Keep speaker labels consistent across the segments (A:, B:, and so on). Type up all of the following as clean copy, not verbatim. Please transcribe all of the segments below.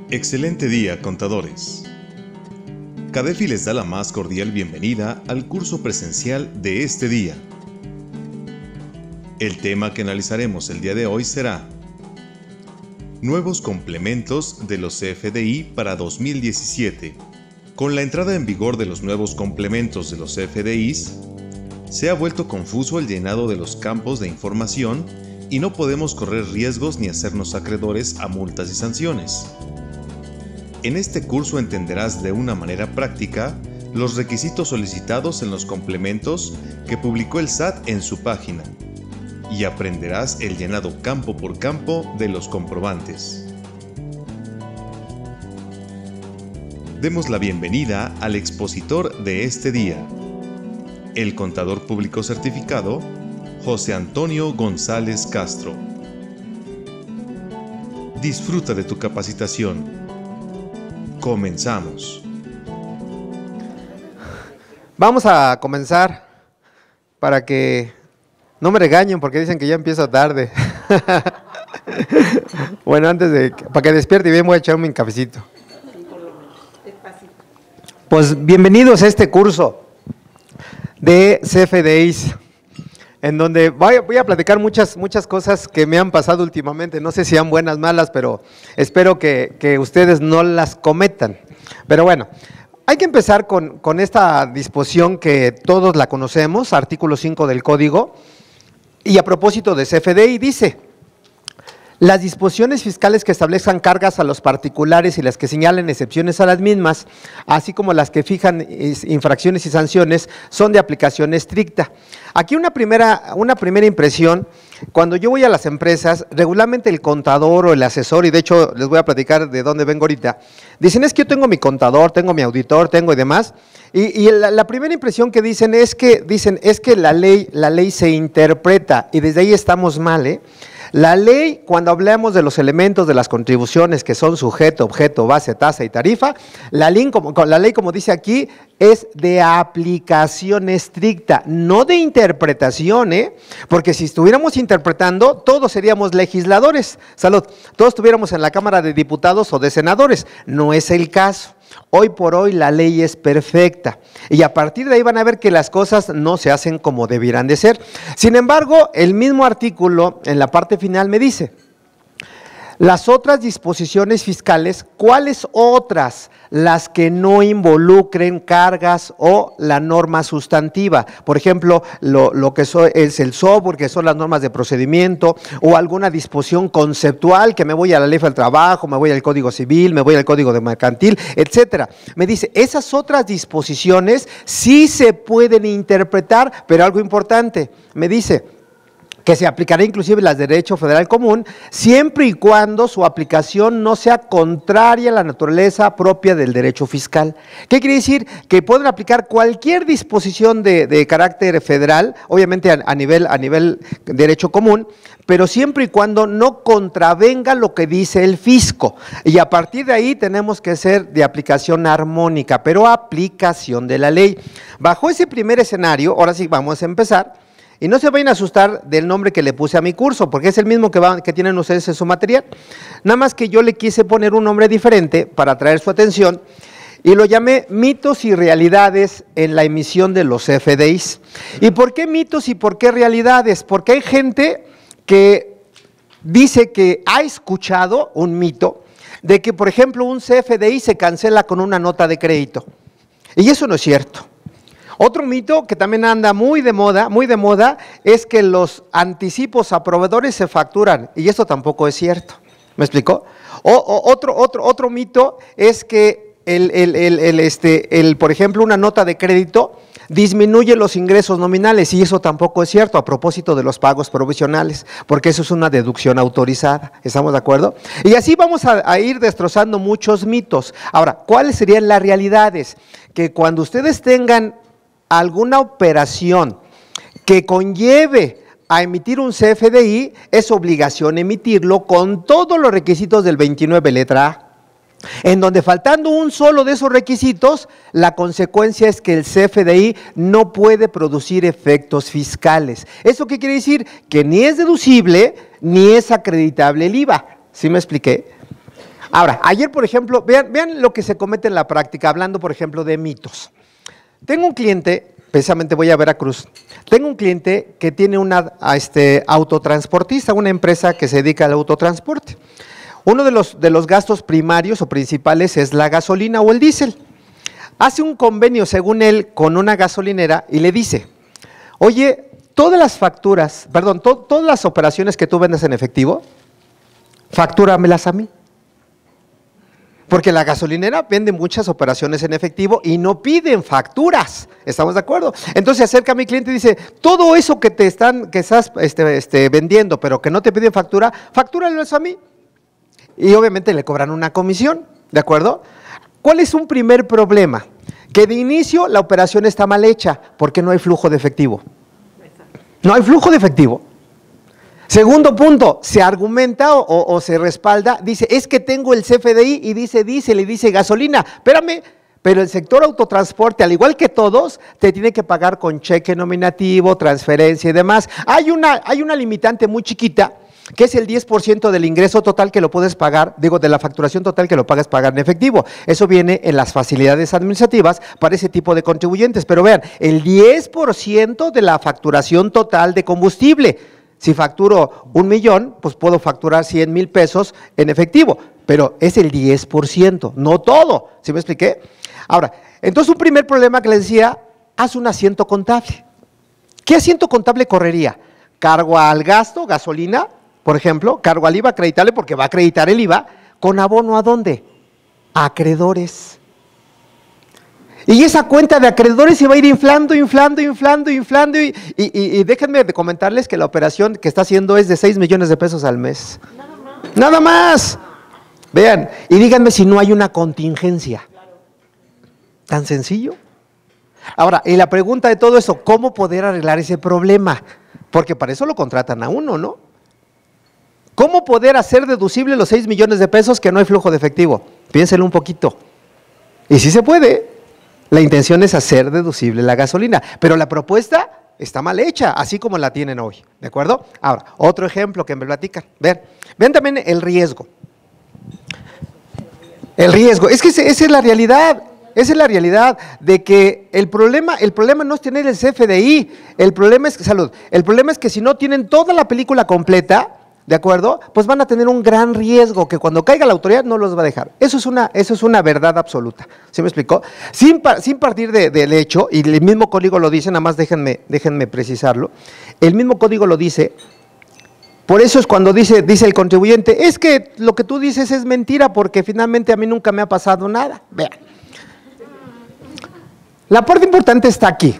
A: Excelente día, contadores. CADEFI les da la más cordial bienvenida al curso presencial de este día. El tema que analizaremos el día de hoy será Nuevos complementos de los CFDI para 2017. Con la entrada en vigor de los nuevos complementos de los CFDIs, se ha vuelto confuso el llenado de los campos de información y no podemos correr riesgos ni hacernos acreedores a multas y sanciones. En este curso entenderás de una manera práctica los requisitos solicitados en los complementos que publicó el SAT en su página y aprenderás el llenado campo por campo de los comprobantes. Demos la bienvenida al expositor de este día, el contador público certificado José Antonio González Castro. Disfruta de tu capacitación. Comenzamos.
B: Vamos a comenzar para que no me regañen porque dicen que ya empiezo tarde. Bueno, para que despierte bien voy a echarme un cafecito. Pues bienvenidos a este curso de CFDIs, en donde voy a platicar muchas cosas que me han pasado últimamente. No sé si sean buenas o malas, pero espero que ustedes no las cometan. Pero bueno, hay que empezar con esta disposición que todos la conocemos, artículo 5 del Código. Y a propósito de CFDI dice: las disposiciones fiscales que establezcan cargas a los particulares y las que señalen excepciones a las mismas, así como las que fijan infracciones y sanciones, son de aplicación estricta. Aquí una primera impresión: cuando yo voy a las empresas, regularmente el contador o el asesor, y de hecho les voy a platicar de dónde vengo ahorita, dicen: es que yo tengo mi contador, tengo mi auditor, tengo y demás, y la primera impresión que dicen es que la ley se interpreta, y desde ahí estamos mal, ¿eh? La ley, cuando hablamos de los elementos de las contribuciones que son sujeto, objeto, base, tasa y tarifa, la ley, como dice aquí, es de aplicación estricta, no de interpretación, porque si estuviéramos interpretando, todos seríamos legisladores, salud, todos estuviéramos en la Cámara de Diputados o de Senadores. No es el caso. Hoy por hoy la ley es perfecta y a partir de ahí van a ver que las cosas no se hacen como debieran de ser. Sin embargo, el mismo artículo en la parte final me dice: las otras disposiciones fiscales, ¿cuáles otras? Las que no involucren cargas o la norma sustantiva. Por ejemplo, lo que es el software, que son las normas de procedimiento, o alguna disposición conceptual, que me voy a la Ley del Trabajo, me voy al Código Civil, me voy al Código de Mercantil, etcétera. Me dice, esas otras disposiciones sí se pueden interpretar, pero algo importante, me dice que se aplicará inclusive las de derecho federal común, siempre y cuando su aplicación no sea contraria a la naturaleza propia del derecho fiscal. ¿Qué quiere decir? Que pueden aplicar cualquier disposición de carácter federal, obviamente a nivel derecho común, pero siempre y cuando no contravenga lo que dice el fisco. Y a partir de ahí tenemos que ser de aplicación armónica, pero aplicación de la ley. Bajo ese primer escenario, ahora sí vamos a empezar. Y no se vayan a asustar del nombre que le puse a mi curso, porque es el mismo que tienen ustedes en su material. Nada más que yo le quise poner un nombre diferente para atraer su atención y lo llamé Mitos y Realidades en la emisión de los CFDIs. ¿Y por qué mitos y por qué realidades? Porque hay gente que dice que ha escuchado un mito de que, por ejemplo, un CFDI se cancela con una nota de crédito. Y eso no es cierto. Otro mito que también anda muy de moda, es que los anticipos a proveedores se facturan, y esto tampoco es cierto. ¿Me explicó? Otro mito es que por ejemplo, una nota de crédito disminuye los ingresos nominales, y eso tampoco es cierto a propósito de los pagos provisionales, porque eso es una deducción autorizada. ¿Estamos de acuerdo? Y así vamos a ir destrozando muchos mitos. Ahora, ¿cuáles serían las realidades? Que cuando ustedes tengan alguna operación que conlleve a emitir un CFDI, es obligación emitirlo con todos los requisitos del 29 letra A. En donde, faltando un solo de esos requisitos, la consecuencia es que el CFDI no puede producir efectos fiscales. ¿Eso qué quiere decir? Que ni es deducible ni es acreditable el IVA. ¿Sí me expliqué? Ahora, ayer, por ejemplo, vean lo que se comete en la práctica, hablando, por ejemplo, de mitos. Tengo un cliente, precisamente voy a Veracruz, tengo un cliente que tiene una autotransportista, una empresa que se dedica al autotransporte. Uno de los gastos primarios o principales es la gasolina o el diésel. Hace un convenio, según él, con una gasolinera y le dice, oye, todas las facturas, perdón, todas las operaciones que tú vendes en efectivo, factúramelas a mí. Porque la gasolinera vende muchas operaciones en efectivo y no piden facturas, ¿estamos de acuerdo? Entonces se acerca a mi cliente y dice, todo eso que estás vendiendo, pero que no te piden factura, factúralo a mí. Y obviamente le cobran una comisión, ¿de acuerdo? ¿Cuál es un primer problema? Que de inicio la operación está mal hecha, porque no hay flujo de efectivo. No hay flujo de efectivo. Segundo punto, se argumenta o se respalda, dice, es que tengo el CFDI y dice diésel y dice gasolina. Espérame, pero el sector autotransporte, al igual que todos, te tiene que pagar con cheque nominativo, transferencia y demás. Hay una limitante muy chiquita, que es el 10% del ingreso total que lo puedes pagar, de la facturación total que lo pagas pagar en efectivo. Eso viene en las facilidades administrativas para ese tipo de contribuyentes. Pero vean, el 10% de la facturación total de combustible. Si facturo 1 millón, pues puedo facturar 100,000 pesos en efectivo, pero es el 10%, no todo. ¿Sí me expliqué? Ahora, entonces un primer problema que les decía, haz un asiento contable. ¿Qué asiento contable correría? Cargo al gasto, gasolina, por ejemplo, cargo al IVA acreditable porque va a acreditar el IVA, ¿con abono a dónde? A acreedores. Y esa cuenta de acreedores se va a ir inflando y déjenme de comentarles que la operación que está haciendo es de 6 millones de pesos al mes. Nada más. Vean, y díganme si no hay una contingencia. ¿Tan sencillo? Ahora, y la pregunta de todo eso, ¿cómo poder arreglar ese problema? Porque para eso lo contratan a uno, ¿no? ¿Cómo poder hacer deducible los 6 millones de pesos que no hay flujo de efectivo? Piénsenlo un poquito. Y sí se puede. La intención es hacer deducible la gasolina, pero la propuesta está mal hecha, así como la tienen hoy, ¿de acuerdo? Ahora, otro ejemplo que me platican, vean también el riesgo. El riesgo, es que esa es la realidad de que el problema no es tener el CFDI, el problema es que si no tienen toda la película completa, ¿de acuerdo? Pues van a tener un gran riesgo que cuando caiga la autoridad no los va a dejar. Eso es una verdad absoluta. ¿Sí me explicó? Sin partir del hecho, y el mismo código lo dice, nada más déjenme precisarlo, el mismo código lo dice, por eso es cuando dice el contribuyente, es que lo que tú dices es mentira porque finalmente a mí nunca me ha pasado nada. Vean. La parte importante está aquí.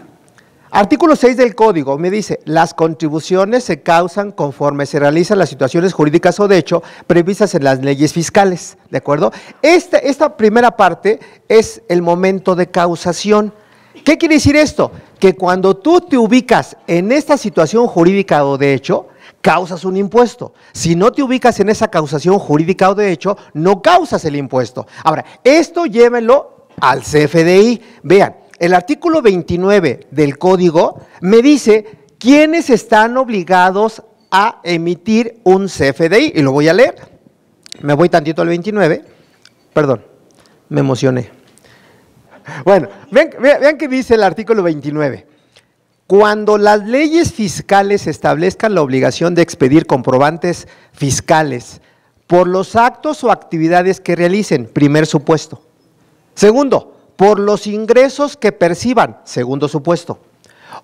B: Artículo 6 del Código me dice, las contribuciones se causan conforme se realizan las situaciones jurídicas o de hecho previstas en las leyes fiscales, ¿de acuerdo? Esta primera parte es el momento de causación. ¿Qué quiere decir esto? Que cuando tú te ubicas en esta situación jurídica o de hecho, causas un impuesto. Si no te ubicas en esa causación jurídica o de hecho, no causas el impuesto. Ahora, esto llévenlo al CFDI. Vean. El artículo 29 del Código me dice quiénes están obligados a emitir un CFDI, y lo voy a leer. Me voy tantito al 29, perdón, me emocioné. Bueno, vean qué dice el artículo 29. Cuando las leyes fiscales establezcan la obligación de expedir comprobantes fiscales por los actos o actividades que realicen, primer supuesto. Segundo, por los ingresos que perciban, segundo supuesto,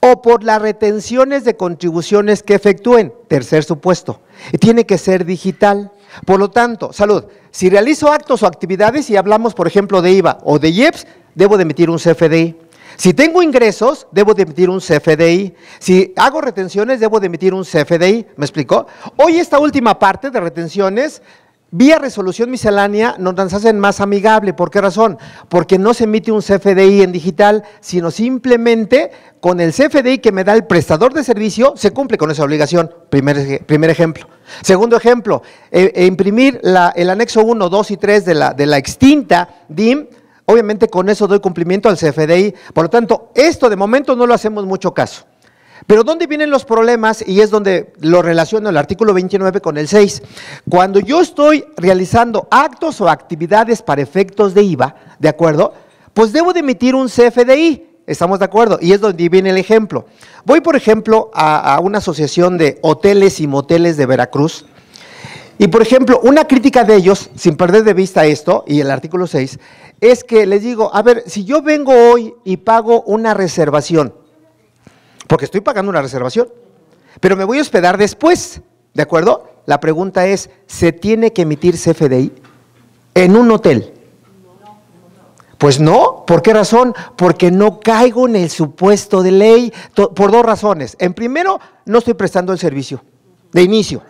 B: o por las retenciones de contribuciones que efectúen, tercer supuesto, y tiene que ser digital. Por lo tanto, si realizo actos o actividades y hablamos, por ejemplo, de IVA o de IEPS, debo de emitir un CFDI. Si tengo ingresos, debo de emitir un CFDI. Si hago retenciones, debo de emitir un CFDI. ¿Me explicó? Hoy esta última parte de retenciones, vía resolución miscelánea, nos las hacen más amigable. ¿Por qué razón? Porque no se emite un CFDI en digital, sino simplemente con el CFDI que me da el prestador de servicio, se cumple con esa obligación. Primer ejemplo. Segundo ejemplo, imprimir el anexo 1, 2 y 3 de la extinta DIM, obviamente con eso doy cumplimiento al CFDI. Por lo tanto, esto de momento no lo hacemos mucho caso. Pero ¿dónde vienen los problemas? Y es donde lo relaciono el artículo 29 con el 6. Cuando yo estoy realizando actos o actividades para efectos de IVA, ¿de acuerdo? Pues debo de emitir un CFDI, ¿estamos de acuerdo? Y es donde viene el ejemplo. Voy, por ejemplo, a una asociación de hoteles y moteles de Veracruz. Y, por ejemplo, una crítica de ellos, sin perder de vista esto, y el artículo 6, es que les digo, a ver, si yo vengo hoy y pago una reservación, porque estoy pagando una reservación, pero me voy a hospedar después, ¿de acuerdo? La pregunta es, ¿se tiene que emitir CFDI en un hotel? Pues no, ¿por qué razón? Porque no caigo en el supuesto de ley, por dos razones. En primero, no estoy prestando el servicio de inicio,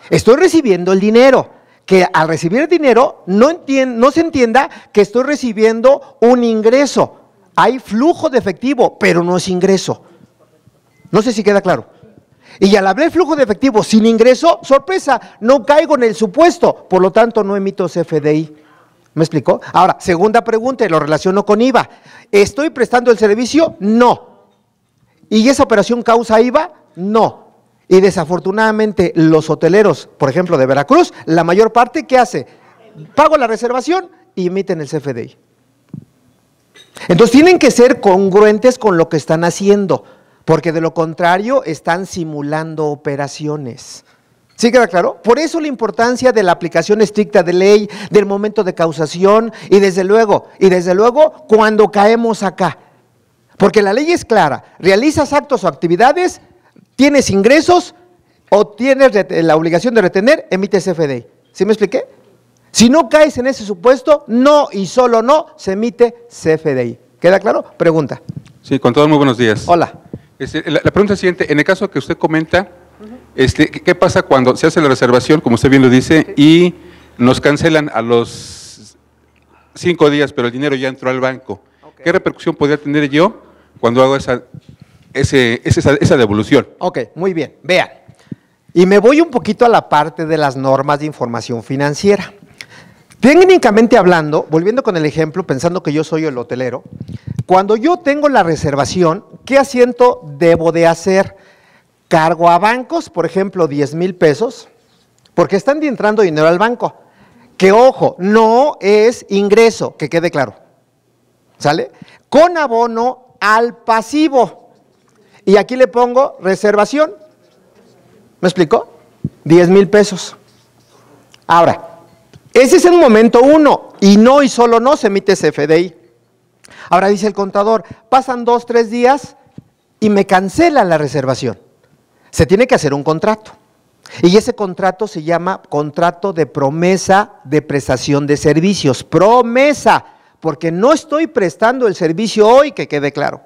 B: estoy recibiendo el dinero, que al recibir el dinero no se entienda que estoy recibiendo un ingreso, hay flujo de efectivo, pero no es ingreso. No sé si queda claro. Y al haber flujo de efectivo sin ingreso, sorpresa, no caigo en el supuesto, por lo tanto no emito CFDI. ¿Me explicó? Ahora, segunda pregunta, y lo relaciono con IVA. ¿Estoy prestando el servicio? No. ¿Y esa operación causa IVA? No. Y desafortunadamente los hoteleros, por ejemplo de Veracruz, la mayor parte, ¿qué hace? Pago la reservación y emiten el CFDI. Entonces tienen que ser congruentes con lo que están haciendo, porque de lo contrario están simulando operaciones. ¿Sí queda claro? Por eso la importancia de la aplicación estricta de ley, del momento de causación y desde luego cuando caemos acá. Porque la ley es clara, realizas actos o actividades, tienes ingresos o tienes la obligación de retener, emites CFDI. ¿Sí me expliqué? Si no caes en ese supuesto, no y solo no, se emite CFDI. ¿Queda claro? Pregunta.
C: Sí, con todos muy buenos días.
B: Hola.
C: La pregunta es siguiente, en el caso que usted comenta, ¿qué pasa cuando se hace la reservación, como usted bien lo dice, y nos cancelan a los 5 días, pero el dinero ya entró al banco? Okay. ¿Qué repercusión podría tener yo cuando hago esa devolución?
B: Ok, muy bien, vean. Y me voy un poquito a la parte de las normas de información financiera. Técnicamente hablando, volviendo con el ejemplo, pensando que yo soy el hotelero, cuando yo tengo la reservación, ¿qué asiento debo de hacer? Cargo a bancos, por ejemplo, 10,000 pesos, porque están entrando dinero al banco. Que ojo, no es ingreso, que quede claro. ¿Sale? Con abono al pasivo. Y aquí le pongo reservación. ¿Me explicó? 10,000 pesos. Ahora, ese es el momento 1, y no y solo no se emite CFDI. Ahora dice el contador, pasan 2, 3 días y me cancelan la reservación. Se tiene que hacer un contrato. Y ese contrato se llama contrato de promesa de prestación de servicios. Promesa, porque no estoy prestando el servicio hoy, que quede claro.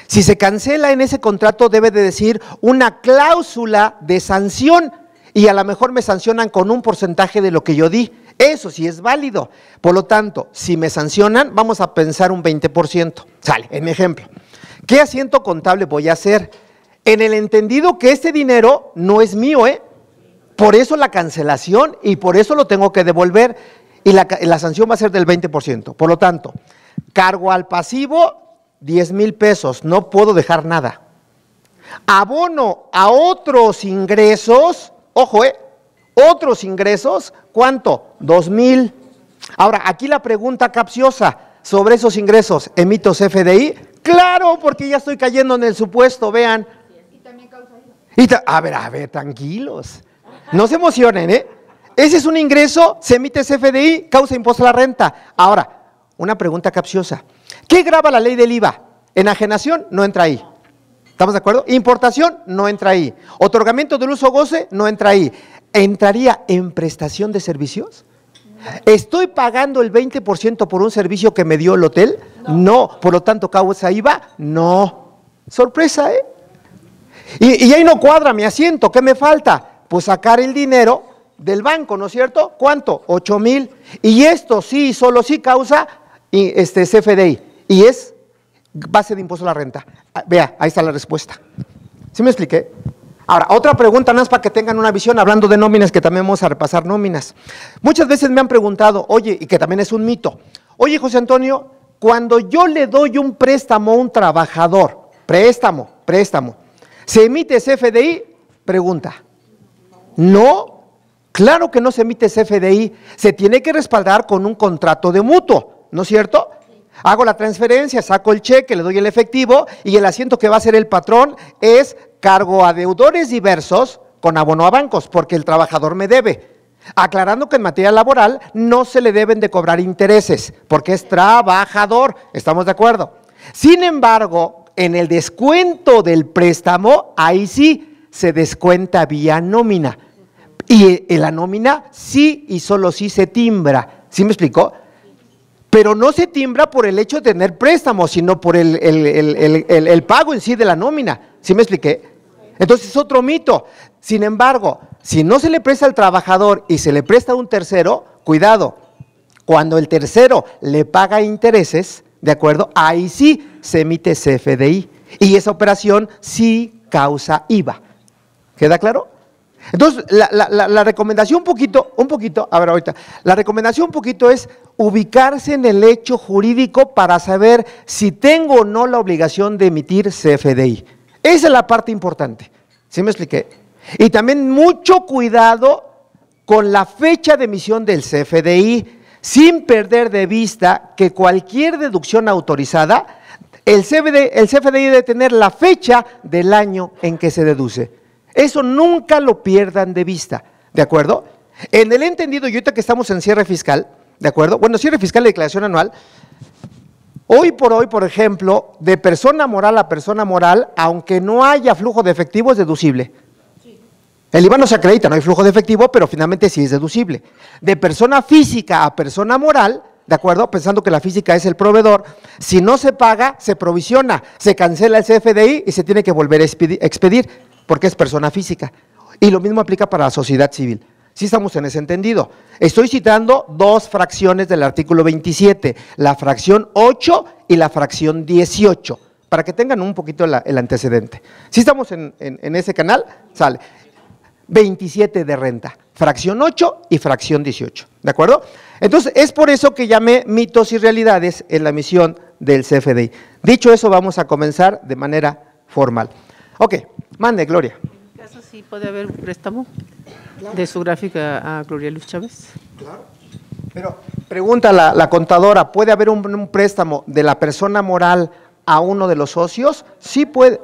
B: Si se cancela en ese contrato debe de decir una cláusula de sanción y a lo mejor me sancionan con un porcentaje de lo que yo di. Eso sí es válido. Por lo tanto, si me sancionan, vamos a pensar un 20%. Sale, en mi ejemplo. ¿Qué asiento contable voy a hacer? En el entendido que este dinero no es mío, por eso la cancelación y por eso lo tengo que devolver y la sanción va a ser del 20%. Por lo tanto, cargo al pasivo 10,000 pesos, no puedo dejar nada. Abono a otros ingresos, ojo, otros ingresos, ¿cuánto? 2,000. Ahora, aquí la pregunta capciosa sobre esos ingresos, ¿emito CFDI? Claro, porque ya estoy cayendo en el supuesto, vean. Y también causa IVA. A ver, tranquilos, no se emocionen, Ese es un ingreso, se emite CFDI, causa impuesto a la renta. Ahora, una pregunta capciosa. ¿Qué grava la ley del IVA? Enajenación no entra ahí. ¿Estamos de acuerdo? Importación no entra ahí. Otorgamiento del uso goce no entra ahí. ¿Entraría en prestación de servicios? ¿Estoy pagando el 20% por un servicio que me dio el hotel? No. Por lo tanto, ¿causa IVA? No. Sorpresa, Y ahí no cuadra mi asiento. ¿Qué me falta? Pues sacar el dinero del banco, ¿no es cierto? ¿Cuánto? 8,000. Y esto sí, solo sí causa CFDI. Y es base de impuesto a la renta. Vea, ahí está la respuesta. ¿Sí me expliqué? Ahora, otra pregunta más para que tengan una visión, hablando de nóminas, que también vamos a repasar nóminas. Muchas veces me han preguntado, oye, y que también es un mito, oye, José Antonio, cuando yo le doy un préstamo a un trabajador, préstamo, ¿Se emite CFDI? Pregunta. No, claro que no se emite CFDI. Se tiene que respaldar con un contrato de mutuo, ¿no es cierto? Hago la transferencia, saco el cheque, le doy el efectivo y el asiento que va a hacer el patrón es cargo a deudores diversos con abono a bancos, porque el trabajador me debe. Aclarando que en materia laboral no se le deben de cobrar intereses, porque es trabajador, ¿estamos de acuerdo? Sin embargo, en el descuento del préstamo, ahí sí se descuenta vía nómina. Y en la nómina sí y solo sí se timbra, ¿sí me explicó? Pero no se timbra por el hecho de tener préstamo, sino por el pago en sí de la nómina, ¿sí me expliqué? Entonces es otro mito. Sin embargo, si no se le presta al trabajador y se le presta a un tercero, cuidado, cuando el tercero le paga intereses, ¿de acuerdo? Ahí sí se emite CFDI y esa operación sí causa IVA. ¿Queda claro? Entonces, la recomendación la recomendación un poquito es ubicarse en el hecho jurídico para saber si tengo o no la obligación de emitir CFDI. Esa es la parte importante, ¿sí me expliqué? Y también mucho cuidado con la fecha de emisión del CFDI, sin perder de vista que cualquier deducción autorizada, el CFDI debe tener la fecha del año en que se deduce. Eso nunca lo pierdan de vista, ¿de acuerdo? En el entendido, y ahorita que estamos en cierre fiscal, ¿de acuerdo? Bueno, cierre fiscal y declaración anual, hoy, por ejemplo, de persona moral a persona moral, aunque no haya flujo de efectivo, es deducible. El IVA no se acredita, no hay flujo de efectivo, pero finalmente sí es deducible. De persona física a persona moral, ¿de acuerdo? Pensando que la física es el proveedor, si no se paga, se provisiona, se cancela el CFDI y se tiene que volver a expedir, porque es persona física. Y lo mismo aplica para la sociedad civil. Sí estamos en ese entendido. Estoy citando dos fracciones del artículo 27, la fracción 8 y la fracción 18, para que tengan un poquito el antecedente. Sí estamos en ese canal, sale 27 de renta, fracción 8 y fracción 18, ¿de acuerdo? Entonces, es por eso que llamé mitos y realidades en la emisión del CFDI. Dicho eso, vamos a comenzar de manera formal. Ok, mande, Gloria.
D: ¿En caso sí puede haber un préstamo de su gráfica a Gloria Luz Chávez?
B: Claro. Pero pregunta la contadora, ¿puede haber un préstamo de la persona moral a uno de los socios? Sí puede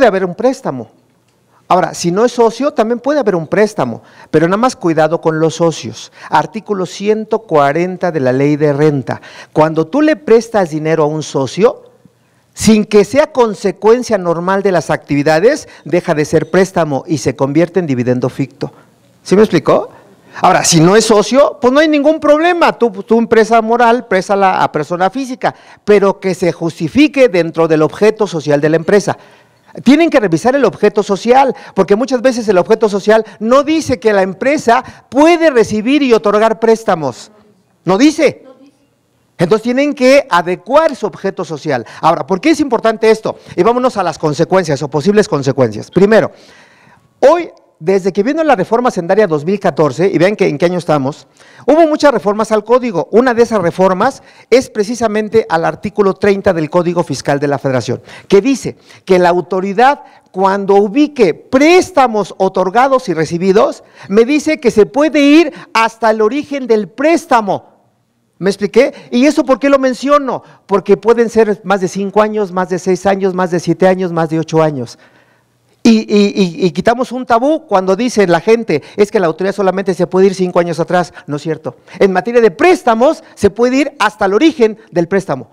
B: haber un préstamo. Ahora, si no es socio, también puede haber un préstamo, pero nada más cuidado con los socios. Artículo 140 de la Ley de Renta. Cuando tú le prestas dinero a un socio, sin que sea consecuencia normal de las actividades, deja de ser préstamo y se convierte en dividendo ficto. ¿Sí me explicó? Ahora, si no es socio, pues no hay ningún problema. Tu empresa moral, préstala a persona física, pero que se justifique dentro del objeto social de la empresa. Tienen que revisar el objeto social, porque muchas veces el objeto social no dice que la empresa puede recibir y otorgar préstamos. No dice. Entonces tienen que adecuar su objeto social. Ahora, ¿por qué es importante esto? Y vámonos a las consecuencias o posibles consecuencias. Primero, hoy, desde que vino la reforma hacendaria 2014, y vean que en qué año estamos, hubo muchas reformas al código. Una de esas reformas es precisamente al artículo 30 del Código Fiscal de la Federación, que dice que la autoridad, cuando ubique préstamos otorgados y recibidos, me dice que se puede ir hasta el origen del préstamo. ¿Me expliqué? ¿Y eso por qué lo menciono? Porque pueden ser más de 5 años, más de 6 años, más de 7 años, más de 8 años. Y quitamos un tabú cuando dice la gente, es que la autoridad solamente se puede ir 5 años atrás. No es cierto. En materia de préstamos, se puede ir hasta el origen del préstamo.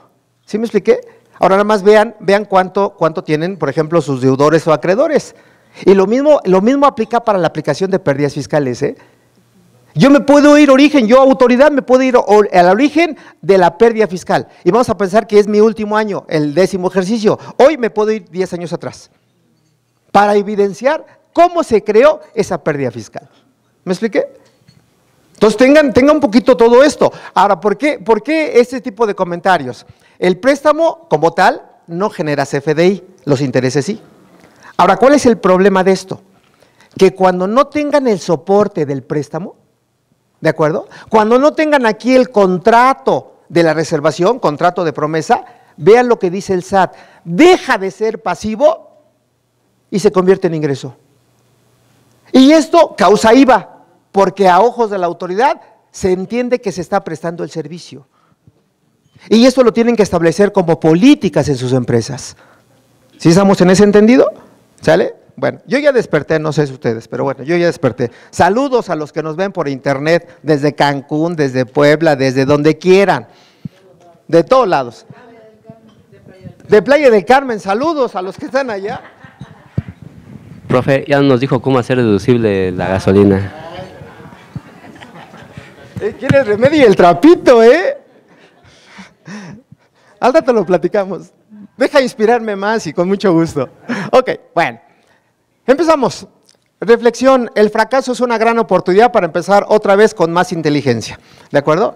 B: ¿Sí me expliqué? Ahora nada más vean cuánto tienen, por ejemplo, sus deudores o acreedores. Y lo mismo aplica para la aplicación de pérdidas fiscales, ¿eh? Yo me puedo ir origen, yo autoridad me puedo ir al origen de la pérdida fiscal. Y vamos a pensar que es mi último año, el 10º ejercicio. Hoy me puedo ir 10 años atrás, para evidenciar cómo se creó esa pérdida fiscal. ¿Me expliqué? Entonces tengan un poquito todo esto. Ahora, ¿por qué este tipo de comentarios? El préstamo como tal no genera CFDI, los intereses sí. Ahora, ¿cuál es el problema de esto? Que cuando no tengan el soporte del préstamo, ¿de acuerdo? Cuando no tengan aquí el contrato de la reservación, contrato de promesa, vean lo que dice el SAT. Deja de ser pasivo y se convierte en ingreso. Y esto causa IVA, porque a ojos de la autoridad se entiende que se está prestando el servicio. Y esto lo tienen que establecer como políticas en sus empresas. ¿Sí estamos en ese entendido? ¿Sale? Bueno, yo ya desperté, no sé si ustedes, pero bueno, yo ya desperté. Saludos a los que nos ven por internet, desde Cancún, desde Puebla, desde donde quieran, de todos lados. De Playa del Carmen, saludos a los que están allá.
E: Profe, ya nos dijo cómo hacer deducible la gasolina.
B: ¿Quieres remedio y el trapito, Al rato lo platicamos. Deja inspirarme más y con mucho gusto. Ok, bueno. Empezamos. Reflexión, el fracaso es una gran oportunidad para empezar otra vez con más inteligencia. ¿De acuerdo?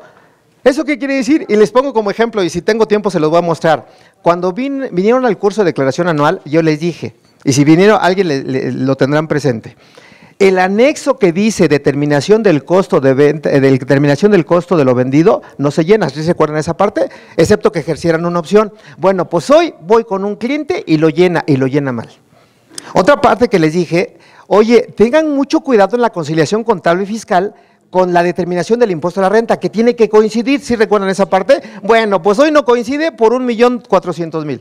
B: ¿Eso qué quiere decir? Y les pongo como ejemplo, y si tengo tiempo se los voy a mostrar. Cuando vinieron al curso de declaración anual, yo les dije, y si vinieron, alguien lo tendrán presente. El anexo que dice determinación del costo de venta, determinación del costo de lo vendido, no se llena, ¿sí se acuerdan de esa parte? Excepto que ejercieran una opción. Bueno, pues hoy voy con un cliente y lo llena mal. Otra parte que les dije, oye, tengan mucho cuidado en la conciliación contable y fiscal con la determinación del impuesto a la renta, que tiene que coincidir, ¿sí recuerdan esa parte? Bueno, pues hoy no coincide por 1,400,000.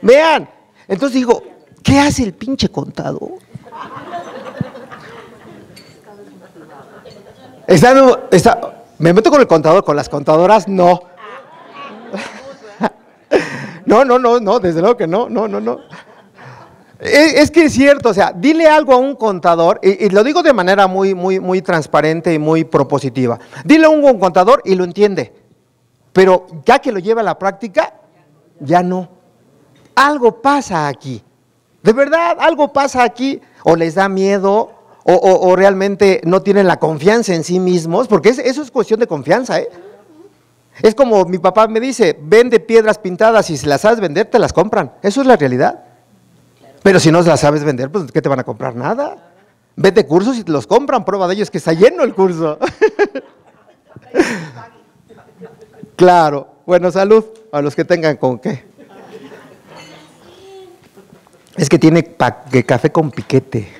B: Vean, entonces digo, ¿qué hace el pinche contador? Me meto con el contador, con las contadoras no. No, desde luego que no. Es que es cierto, o sea, dile algo a un contador, y lo digo de manera muy transparente y muy propositiva. Dile a un contador y lo entiende, pero ya que lo lleva a la práctica, ya no. Algo pasa aquí, de verdad, algo pasa aquí, o les da miedo, o realmente no tienen la confianza en sí mismos, porque eso es cuestión de confianza, Es como mi papá me dice, vende piedras pintadas y si las sabes vender, te las compran, eso es la realidad. Pero si no las sabes vender, pues ¿qué te van a comprar? Nada. Vete cursos y te los compran, prueba de ello es que está lleno el curso. Claro, bueno, salud a los que tengan con qué. Es que tiene café con piquete.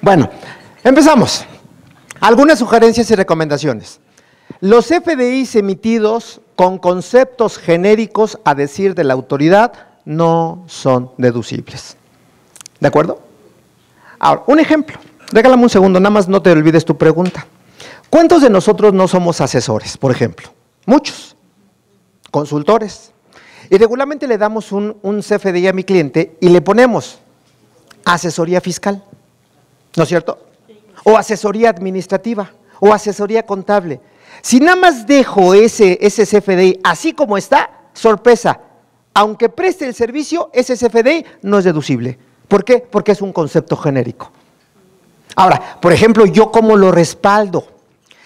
B: Bueno, empezamos. Algunas sugerencias y recomendaciones. Los FDIs emitidos con conceptos genéricos a decir de la autoridad no son deducibles. ¿De acuerdo? Ahora, un ejemplo. Regálame un segundo, nada más no te olvides tu pregunta. ¿Cuántos de nosotros no somos asesores, por ejemplo? Muchos. Consultores. Y regularmente le damos un CFDI a mi cliente y le ponemos asesoría fiscal, ¿no es cierto? O asesoría administrativa, o asesoría contable. Si nada más dejo ese CFDI así como está, sorpresa, aunque preste el servicio, ese CFDI no es deducible. ¿Por qué? Porque es un concepto genérico. Ahora, por ejemplo, ¿yo cómo lo respaldo?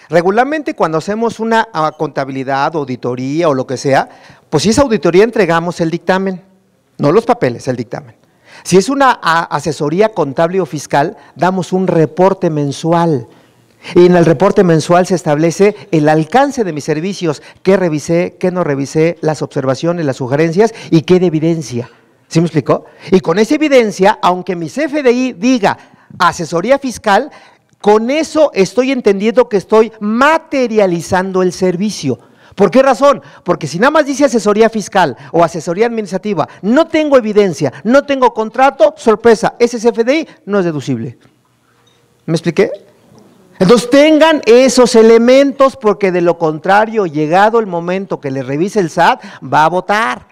B: Regularmente cuando hacemos una contabilidad, auditoría o lo que sea, pues si es auditoría entregamos el dictamen, no los papeles, el dictamen. Si es una asesoría contable o fiscal, damos un reporte mensual. Y en el reporte mensual se establece el alcance de mis servicios, qué revisé, qué no revisé, las observaciones, las sugerencias y qué de evidencia. ¿Sí me explicó? Y con esa evidencia, aunque mi CFDI diga asesoría fiscal, con eso estoy entendiendo que estoy materializando el servicio. ¿Por qué razón? Porque si nada más dice asesoría fiscal o asesoría administrativa, no tengo evidencia, no tengo contrato, sorpresa, ese CFDI no es deducible. ¿Me expliqué? Entonces tengan esos elementos porque de lo contrario, llegado el momento que le revise el SAT, va a votar.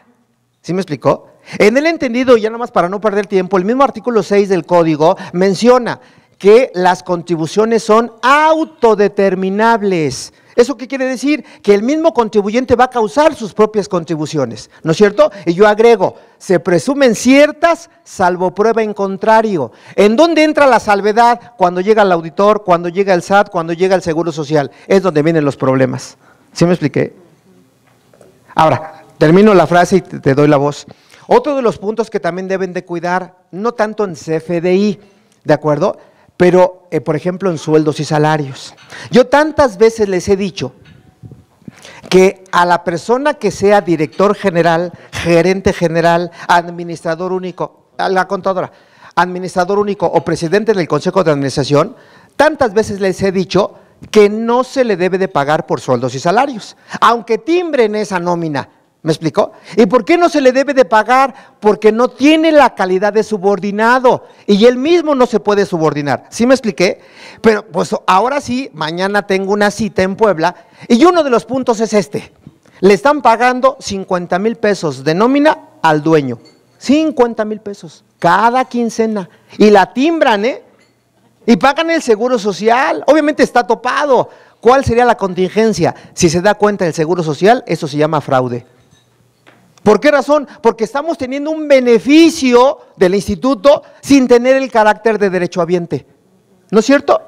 B: ¿Sí me explicó? En el entendido, ya nada más para no perder tiempo, el mismo artículo 6 del código menciona que las contribuciones son autodeterminables. ¿Eso qué quiere decir? Que el mismo contribuyente va a causar sus propias contribuciones, ¿no es cierto? Y yo agrego, se presumen ciertas salvo prueba en contrario. ¿En dónde entra la salvedad? Cuando llega el auditor, cuando llega el SAT, cuando llega el Seguro Social. Es donde vienen los problemas. ¿Sí me expliqué? Ahora, termino la frase y te doy la voz. Otro de los puntos que también deben de cuidar, no tanto en CFDI, ¿de acuerdo?, pero, por ejemplo, en sueldos y salarios. Yo tantas veces les he dicho que a la persona que sea director general, gerente general, administrador único, a la contadora, administrador único o presidente del Consejo de Administración, tantas veces les he dicho que no se le debe de pagar por sueldos y salarios, aunque timbren esa nómina. ¿Me explicó? ¿Y por qué no se le debe de pagar? Porque no tiene la calidad de subordinado y él mismo no se puede subordinar. ¿Sí me expliqué? Pero pues ahora sí, mañana tengo una cita en Puebla y uno de los puntos es este. Le están pagando 50,000 pesos de nómina al dueño. 50,000 pesos cada quincena. Y la timbran, ¿eh? Y pagan el seguro social. Obviamente está topado. ¿Cuál sería la contingencia? Si se da cuenta del seguro social, eso se llama fraude. ¿Por qué razón? Porque estamos teniendo un beneficio del instituto sin tener el carácter de derechohabiente. ¿No es cierto?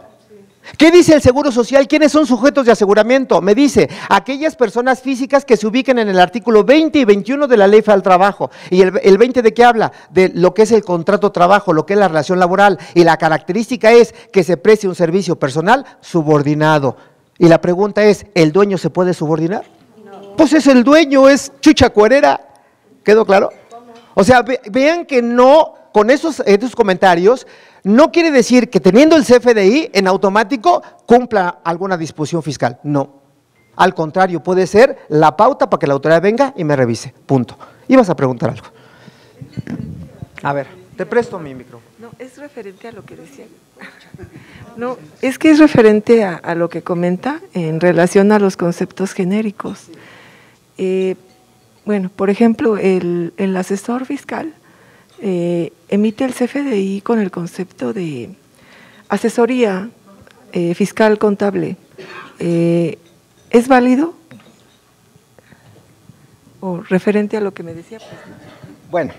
B: ¿Qué dice el Seguro Social? ¿Quiénes son sujetos de aseguramiento? Me dice, aquellas personas físicas que se ubiquen en el artículo 20 y 21 de la Ley Federal del Trabajo. ¿Y el 20 de qué habla? De lo que es el contrato de trabajo, lo que es la relación laboral. Y la característica es que se precie un servicio personal subordinado. Y la pregunta es, ¿el dueño se puede subordinar? Pues es el dueño, es chucha cuerera. ¿Quedó claro? O sea, vean que no, con estos comentarios, no quiere decir que teniendo el CFDI en automático cumpla alguna disposición fiscal. No. Al contrario, puede ser la pauta para que la autoridad venga y me revise. Punto. Ibas a preguntar algo. A ver, te presto mi micro.
F: No, es referente a lo que decía. No, es que es referente a lo que comenta en relación a los conceptos genéricos. Bueno, por ejemplo, el asesor fiscal emite el CFDI con el concepto de asesoría fiscal contable. ¿Es válido? O referente a lo que me decía. Pues, ¿no?
B: Bueno,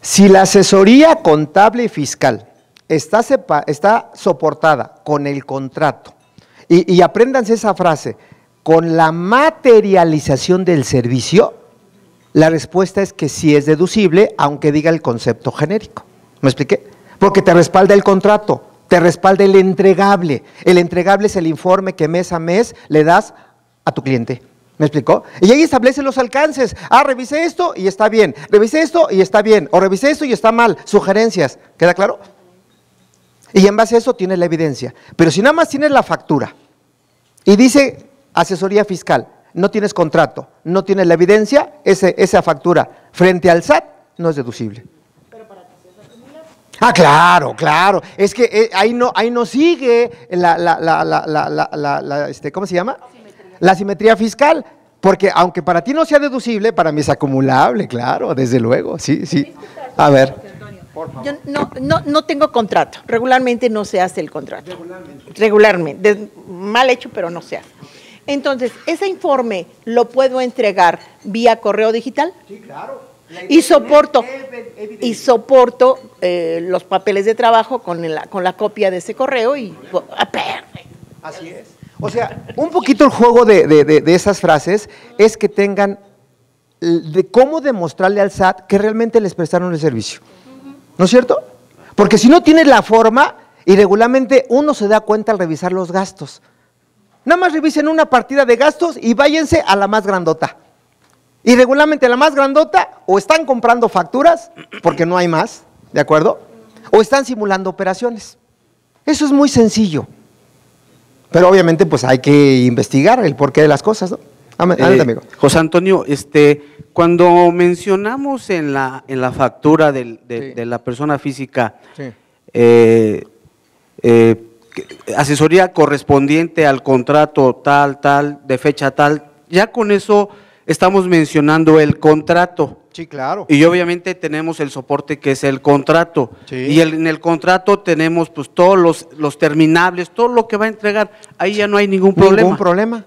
B: si la asesoría contable y fiscal está soportada con el contrato, y apréndanse esa frase, con la materialización del servicio, la respuesta es que sí es deducible, aunque diga el concepto genérico. ¿Me expliqué? Porque te respalda el contrato, te respalda el entregable. El entregable es el informe que mes a mes le das a tu cliente. ¿Me explicó? Y ahí establece los alcances. Ah, revisé esto y está bien, revisé esto y está bien, o revisé esto y está mal, sugerencias. ¿Queda claro? Y en base a eso tienes la evidencia. Pero si nada más tienes la factura y dice asesoría fiscal, no tienes contrato, no tienes la evidencia, esa factura frente al SAT no es deducible. Pero para que seas acumulado. Ah, claro, claro. Es que ahí no sigue ¿cómo se llama? La simetría fiscal. Porque aunque para ti no sea deducible, para mí es acumulable, claro, desde luego, sí, sí. A ver.
G: Yo no tengo contrato, regularmente no se hace el contrato. Regularmente, mal hecho, pero no se hace. Entonces, ¿ese informe lo puedo entregar vía correo digital?
B: Sí, claro.
G: Y soporto los papeles de trabajo con la copia de ese correo y…
B: Así es. O sea, un poquito el juego de esas frases es que tengan de cómo demostrarle al SAT que realmente les prestaron el servicio. ¿No es cierto? Porque si no tienes la forma, y regularmente uno se da cuenta al revisar los gastos. Nada más revisen una partida de gastos y váyanse a la más grandota. Y regularmente la más grandota o están comprando facturas, porque no hay más, ¿de acuerdo? O están simulando operaciones. Eso es muy sencillo. Pero obviamente pues hay que investigar el porqué de las cosas, ¿no? Adelante, amigo.
H: José Antonio, cuando mencionamos en la factura sí. de la persona física, sí. Asesoría correspondiente al contrato tal, de fecha tal, ya con eso estamos mencionando el contrato.
B: Sí, claro.
H: Y obviamente tenemos el soporte que es el contrato. Sí. Y en el contrato tenemos pues todos los terminables, todo lo que va a entregar. Ahí ya no hay ningún problema.
B: Ningún problema.